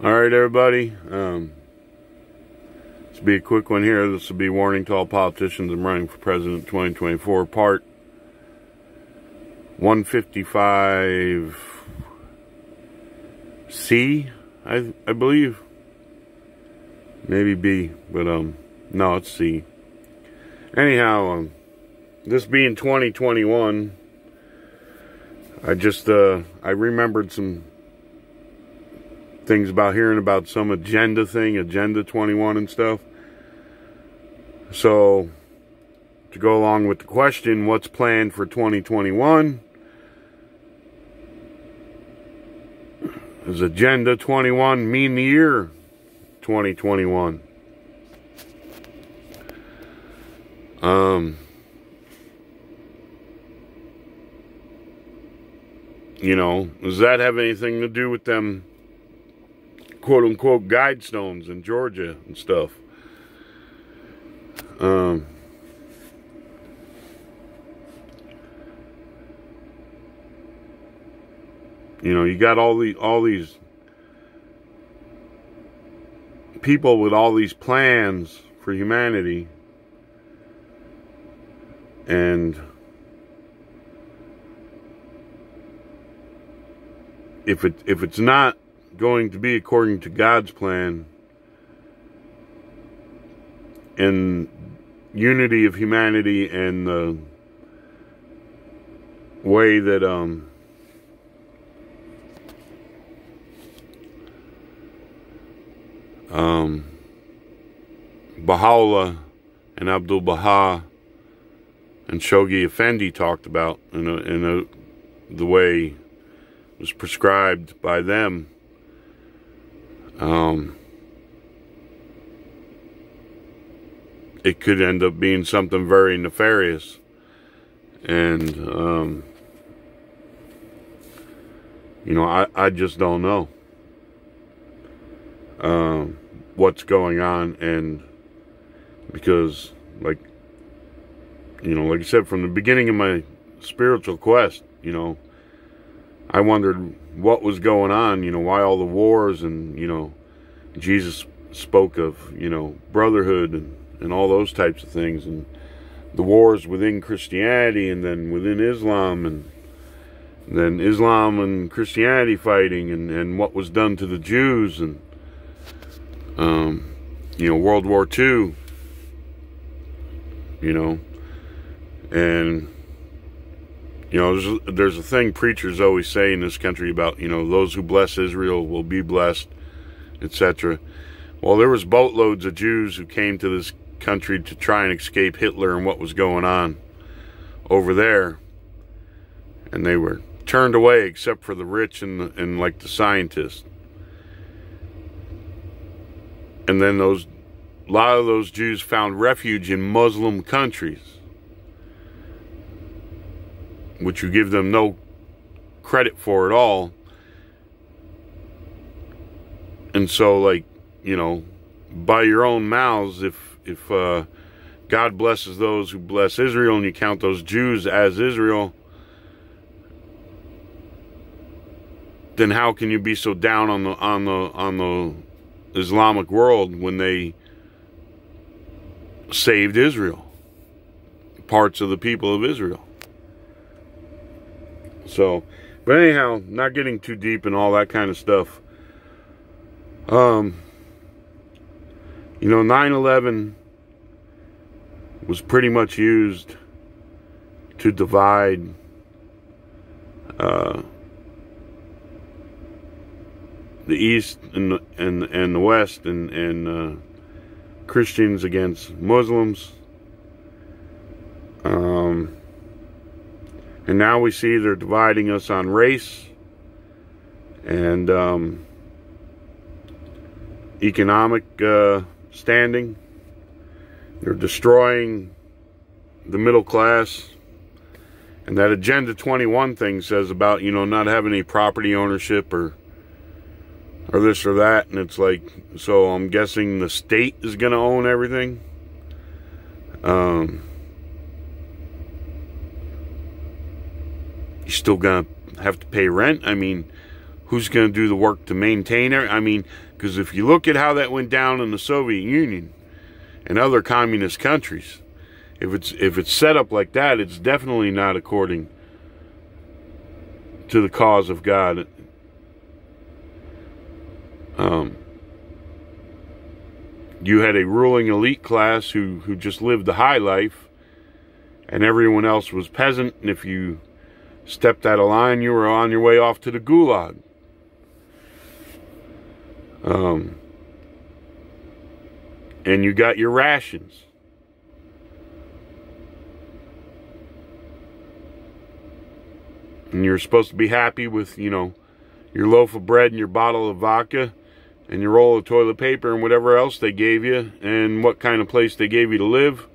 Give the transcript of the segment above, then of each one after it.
Alright, everybody. This will be a quick one here. This will be warning to all politicians. I'm running for president 2024. Part 155C, I believe. Maybe B, but no, it's C. Anyhow, this being 2021, I remembered some things about hearing about some agenda thing, Agenda 21 and stuff. So, to go along with the question, what's planned for 2021? Does Agenda 21 mean the year 2021? You know, does that have anything to do with them quote-unquote guidestones in Georgia and stuff? You know, you got all these people with all these plans for humanity, and if it's not going to be according to God's plan and unity of humanity and the way that Baha'u'llah and Abdu'l-Baha and Shoghi Effendi talked about in the way it was prescribed by them, it could end up being something very nefarious. And you know, I just don't know what's going on. And because, like, you know, like I said, from the beginning of my spiritual quest, you know, I wondered what was going on, you know, why all the wars, and, you know, Jesus spoke of, you know, brotherhood and all those types of things, and the wars within Christianity and then within Islam, and then Islam and Christianity fighting, and what was done to the Jews, and, you know, World War II, you know, and, you know, there's a thing preachers always say in this country about, you know, those who bless Israel will be blessed, etc. Well, there was boatloads of Jews who came to this country to try and escape Hitler and what was going on over there, and they were turned away except for the rich and like the scientists. And then a lot of those Jews found refuge in Muslim countries, which you give them no credit for at all. And so, like, you know, by your own mouths, if God blesses those who bless Israel, and you count those Jews as Israel, then how can you be so down on the Islamic world when they saved Israel, parts of the people of Israel? So, but anyhow, not getting too deep in all that kind of stuff. You know, 9/11 was pretty much used to divide the East and the West, and Christians against Muslims. And now we see they're dividing us on race and economic standing. They're destroying the middle class. And that Agenda 21 thing says about, you know, not having any property ownership or this or that. And it's like, so I'm guessing the state is going to own everything. You're still going to have to pay rent. I mean, who's going to do the work to maintain it? I mean, Because if you look at how that went down in the Soviet Union and other communist countries, if it's set up like that, it's definitely not according to the cause of God. You had a ruling elite class who just lived the high life, and everyone else was peasant, and if you stepped out of line, you were on your way off to the gulag. And you got your rations. And you're supposed to be happy with, you know, your loaf of bread and your bottle of vodka and your roll of toilet paper and whatever else they gave you, and what kind of place they gave you to live.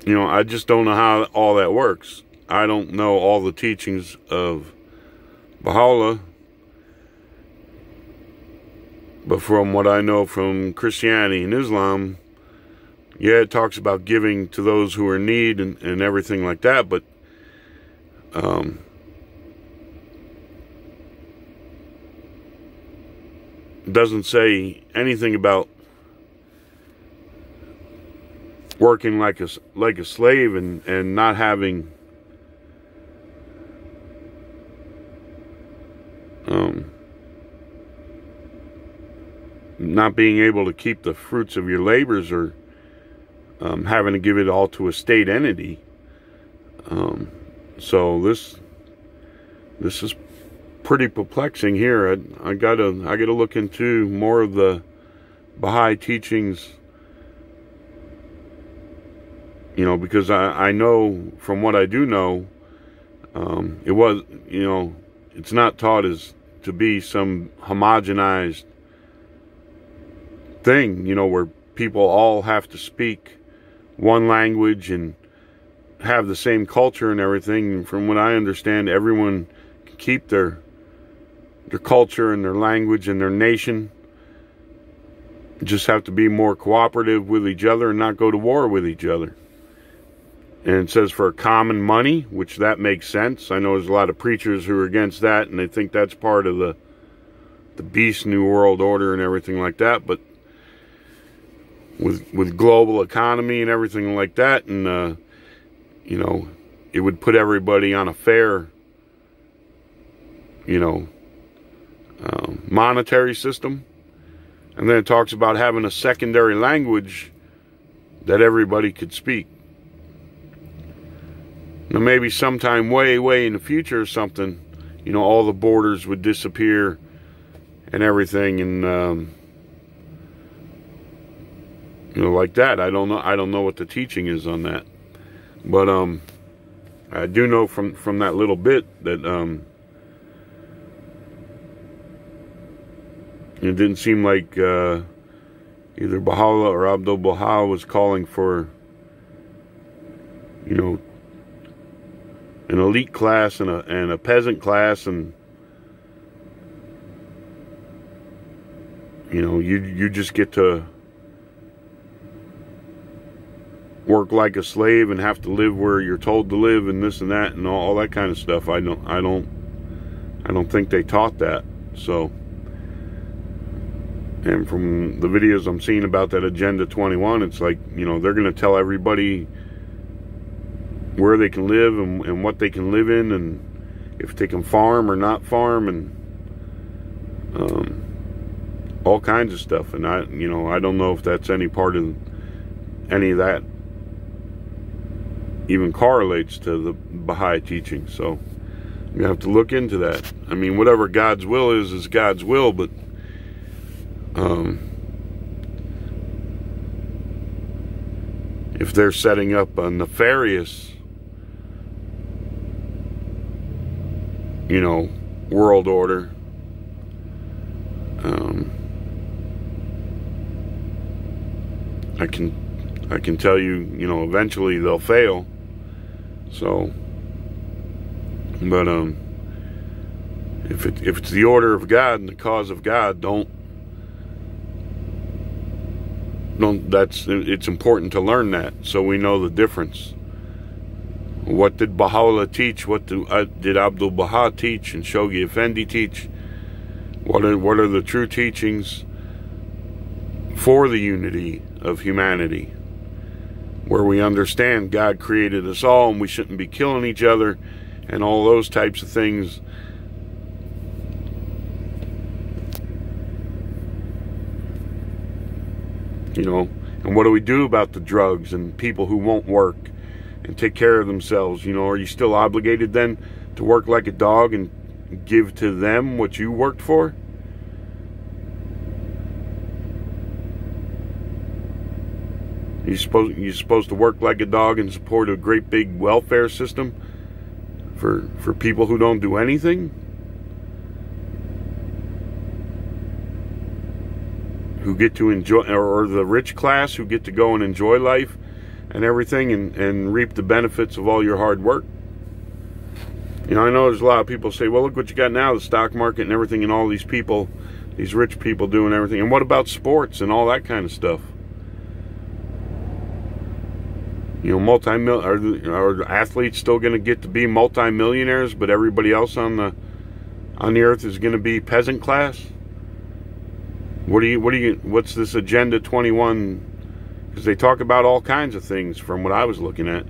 You know, I just don't know how all that works. I don't know all the teachings of Baha'u'llah, but from what I know from Christianity and Islam, yeah, it talks about giving to those who are in need and everything like that, but it doesn't say anything about working like a slave and not having not being able to keep the fruits of your labors, or having to give it all to a state entity. So this is pretty perplexing here. I gotta look into more of the Baha'i teachings, you know, because I know from what I do know, it was, you know, it's not taught as to be some homogenized thing, you know, where people all have to speak one language and have the same culture and everything. And from what I understand, everyone can keep their culture and their language and their nation. Just have to be more cooperative with each other and not go to war with each other. And it says for common money, which that makes sense. I know there's a lot of preachers who are against that, and they think that's part of the beast new world order and everything like that. But with global economy and everything like that, and you know, it would put everybody on a fair, you know, monetary system. And then it talks about having a secondary language that everybody could speak. Now maybe sometime way in the future or something, you know, all the borders would disappear and everything, and you know, like that. I don't know what the teaching is on that, but I do know from that little bit that it didn't seem like either Baha'u'llah or Abdu'l-Baha was calling for, you know, an elite class and a peasant class, and you know, you just get to work like a slave and have to live where you're told to live and this and that and all that kind of stuff. I don't think they taught that. So, and from the videos I'm seeing about that Agenda 21, it's like, you know, they're going to tell everybody where they can live and what they can live in, and if they can farm or not farm, and all kinds of stuff. And I don't know if that's any part of any of that even correlates to the Baha'i teaching. So you have to look into that. I mean, whatever God's will is God's will, but if they're setting up a nefarious, you know, world order, I can tell you, you know, eventually they'll fail. So, but if it's the order of God and the cause of God, it's important to learn that, so we know the difference. What did Baha'u'llah teach? What did Abdul Baha teach and Shoghi Effendi teach? What are the true teachings for the unity of humanity, where we understand God created us all and we shouldn't be killing each other and all those types of things. You know, and what do we do about the drugs and people who won't work and take care of themselves? You know, are you still obligated then to work like a dog and give to them what you worked for? You're supposed to work like a dog and support a great big welfare system for people who don't do anything? Who get to enjoy, or the rich class who get to go and enjoy life and everything and reap the benefits of all your hard work? You know, I know there's a lot of people say, well, look what you got now, the stock market and everything, and all these people, these rich people doing everything. And what about sports and all that kind of stuff? You know, are athletes still going to get to be multimillionaires, but everybody else on the earth is going to be peasant class? What's this Agenda 21? Because they talk about all kinds of things from what I was looking at.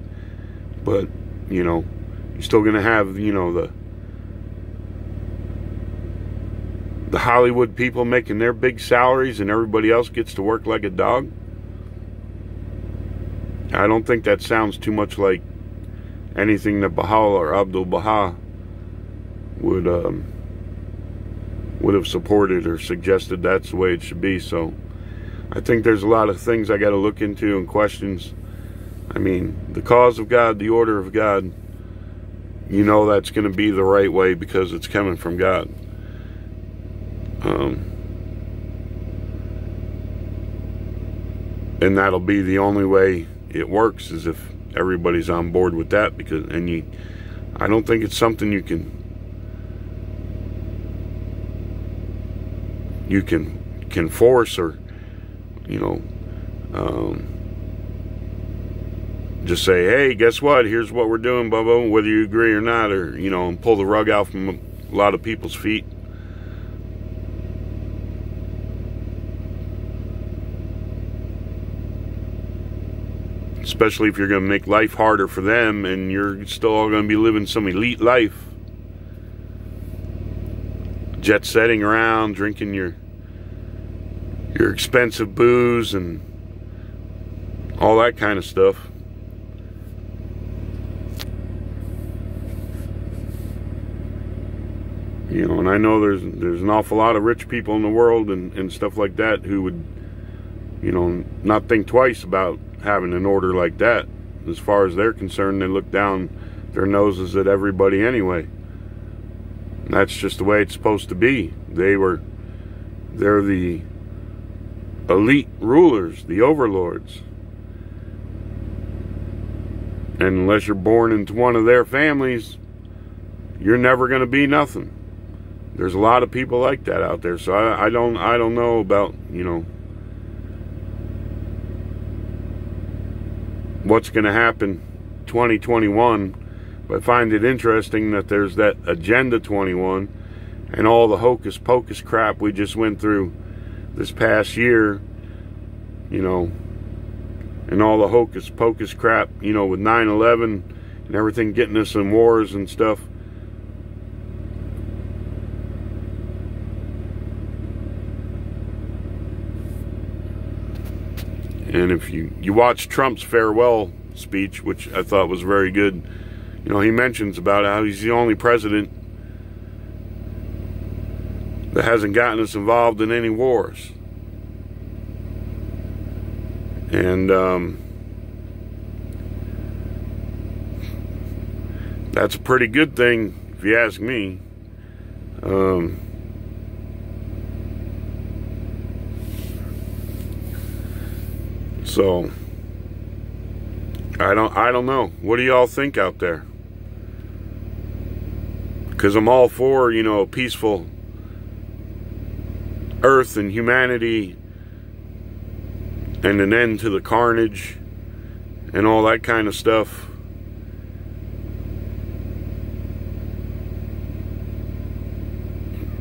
But, you know, you're still going to have, you know, the Hollywood people making their big salaries and everybody else gets to work like a dog. I don't think that sounds too much like anything that Baha'u'llah or Abdul Baha would have supported or suggested that's the way it should be. So I think there's a lot of things I got to look into and questions. I mean, the cause of God, the order of God, you know that's going to be the right way because it's coming from God. And that'll be the only way it works, is if everybody's on board with that. Because I don't think it's something you can force, or, you know, just say, hey, guess what, here's what we're doing, blah, blah, whether you agree or not, or, you know, and pull the rug out from a lot of people's feet. Especially if you're going to make life harder for them and you're still all going to be living some elite life. Jet setting around, drinking your expensive booze and all that kind of stuff. You know, and I know there's an awful lot of rich people in the world and stuff like that who would, you know, not think twice about having an order like that. As far as they're concerned, they look down their noses at everybody anyway. And that's just the way it's supposed to be. They're the elite rulers, the overlords. And unless you're born into one of their families, you're never going to be nothing. There's a lot of people like that out there. So I don't know about, you know, what's going to happen 2021, but I find it interesting that there's that Agenda 21 and all the hocus pocus crap we just went through this past year, you know, and all the hocus pocus crap, you know, with 9/11 and everything getting us in wars and stuff. And if you watch Trump's farewell speech, which I thought was very good, you know, he mentions about how he's the only president that hasn't gotten us involved in any wars. And that's a pretty good thing, if you ask me. So I don't know. What do y'all think out there? Because I'm all for, you know, a peaceful earth and humanity and an end to the carnage and all that kind of stuff.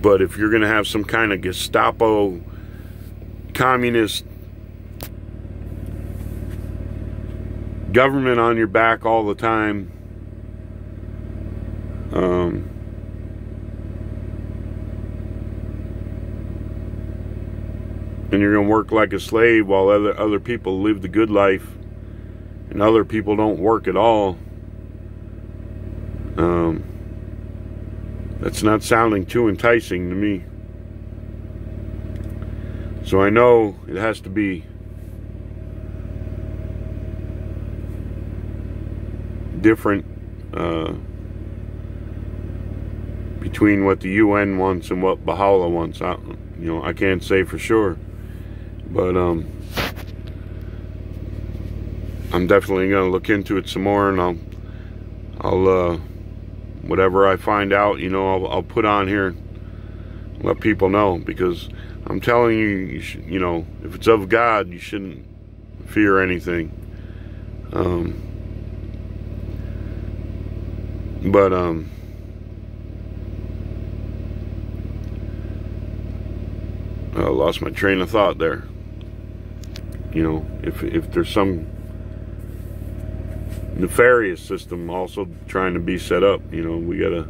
But if you're going to have some kind of Gestapo communist government on your back all the time, and you're going to work like a slave while other people live the good life and other people don't work at all, that's not sounding too enticing to me. So I know it has to be different between what the UN wants and what Baha'u'llah wants. I can't say for sure, but I'm definitely going to look into it some more, and I'll whatever I find out, I'll put on here and let people know, because I'm telling you, if it's of God, you shouldn't fear anything. I lost my train of thought there. If there's some nefarious system also trying to be set up, we gotta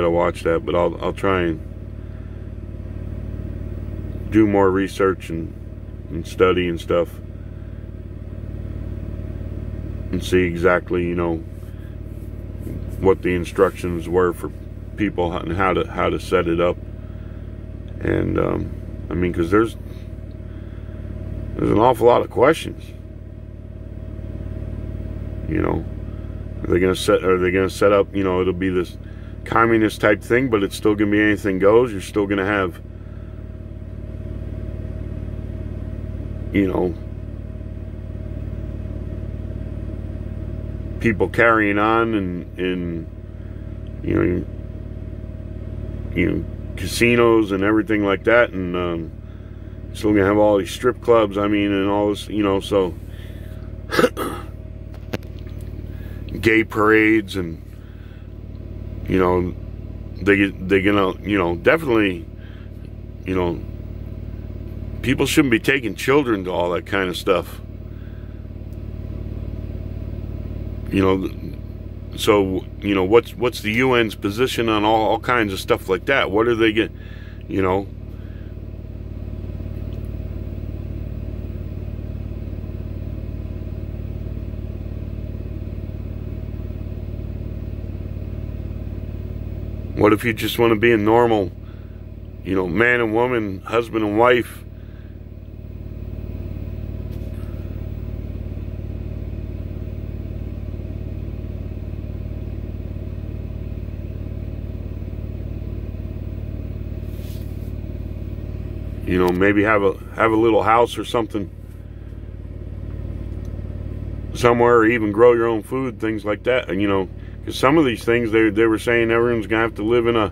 watch that. But I'll try and do more research and study and stuff, and see exactly what the instructions were for people and how to set it up. And because there's an awful lot of questions. Are they gonna set up, it'll be this communist type thing, but it's still gonna be anything goes. You're still gonna have people carrying on and casinos and everything like that, and still gonna have all these strip clubs, and all this, so gay parades, and they gonna definitely, people shouldn't be taking children to all that kind of stuff. So what's the UN's position on all kinds of stuff like that? What are they get? What if you just want to be a normal, man and woman, husband and wife? Maybe have a little house or something somewhere, or even grow your own food, things like that. And because some of these things, they were saying everyone's gonna have to live in a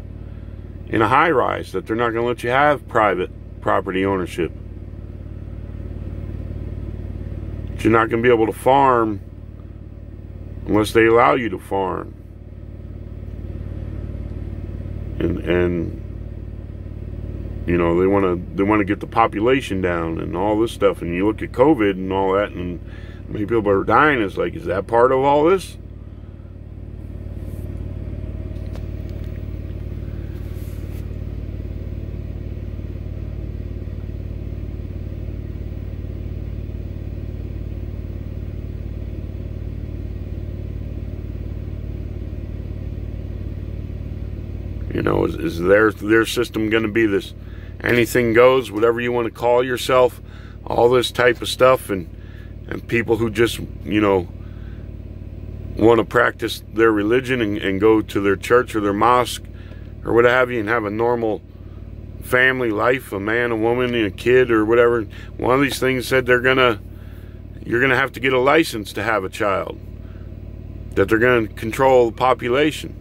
high rise, that they're not gonna let you have private property ownership. That you're not gonna be able to farm unless they allow you to farm. And they want to get the population down and all this stuff. And you look at COVID and all that, and many people are dying. It's like, is that part of all this? Is their system going to be this anything goes, whatever you want to call yourself, all this type of stuff, and people who just want to practice their religion and go to their church or their mosque or what have you, and have a normal family life, a man, a woman, and a kid or whatever. One of these things said you're gonna have to get a license to have a child, that they're gonna control the population.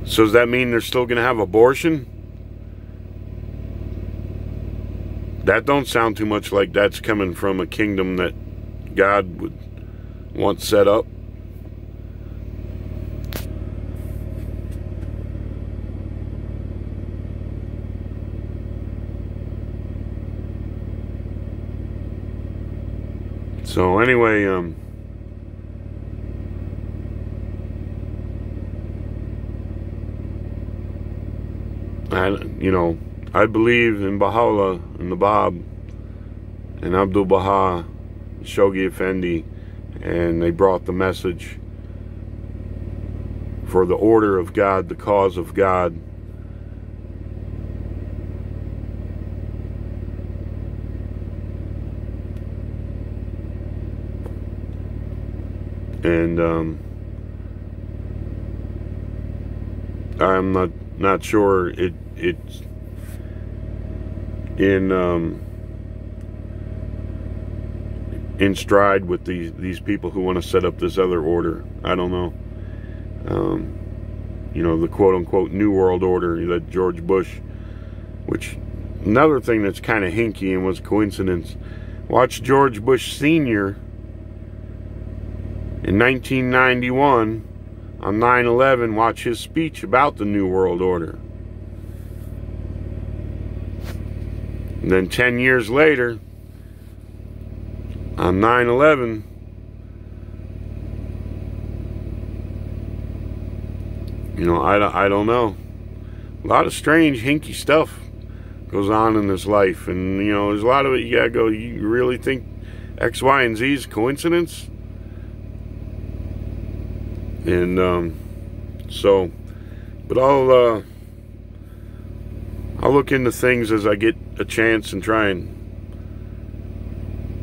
So does that mean they're still going to have abortion? That don't sound too much like that's coming from a kingdom that God would want set up. So anyway, I believe in Baha'u'llah and the Bab and Abdul Baha, Shoghi Effendi, and they brought the message for the order of God, the cause of God. And I'm not sure it's in stride with these people who want to set up this other order. I don't know. The quote-unquote New World Order that George Bush, which another thing that's kind of hinky and was coincidence. Watch George Bush Sr. in 1991 on 9/11, watch his speech about the New World Order. And then 10 years later, on 9/11, I don't know. A lot of strange, hinky stuff goes on in this life. And, there's a lot of it you gotta go, you really think X, Y, and Z is coincidence? And, but I'll look into things as I get a chance and try and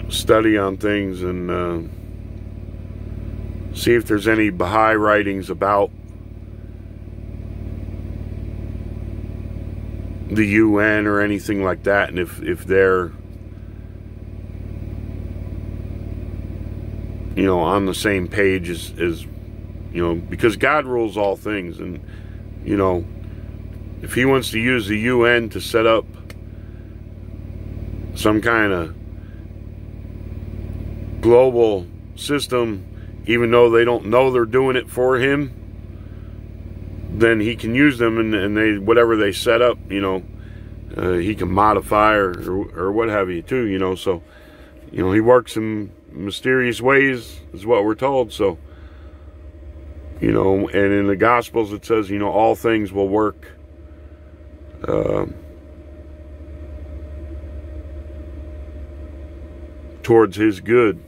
study on things and see if there's any Baha'i writings about the UN or anything like that, and if they're on the same page as because God rules all things, and if he wants to use the UN to set up some kind of global system, even though they don't know they're doing it for him, then he can use them, and they, whatever they set up, he can modify or what have you too, so he works in mysterious ways is what we're told. So and in the Gospels it says all things will work towards his good.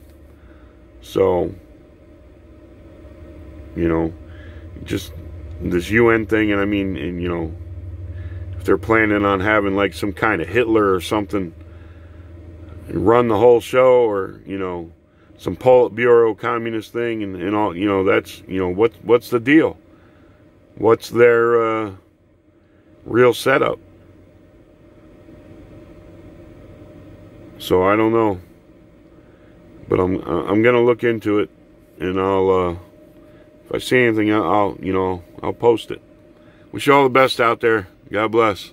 So just this UN thing, and I mean, if they're planning on having like some kind of Hitler or something and run the whole show, or some Politburo communist thing and all, that's what's the deal? What's their real setup? So I don't know, but I'm gonna look into it, and I'll if I see anything, I'll post it. Wish you all the best out there. God bless.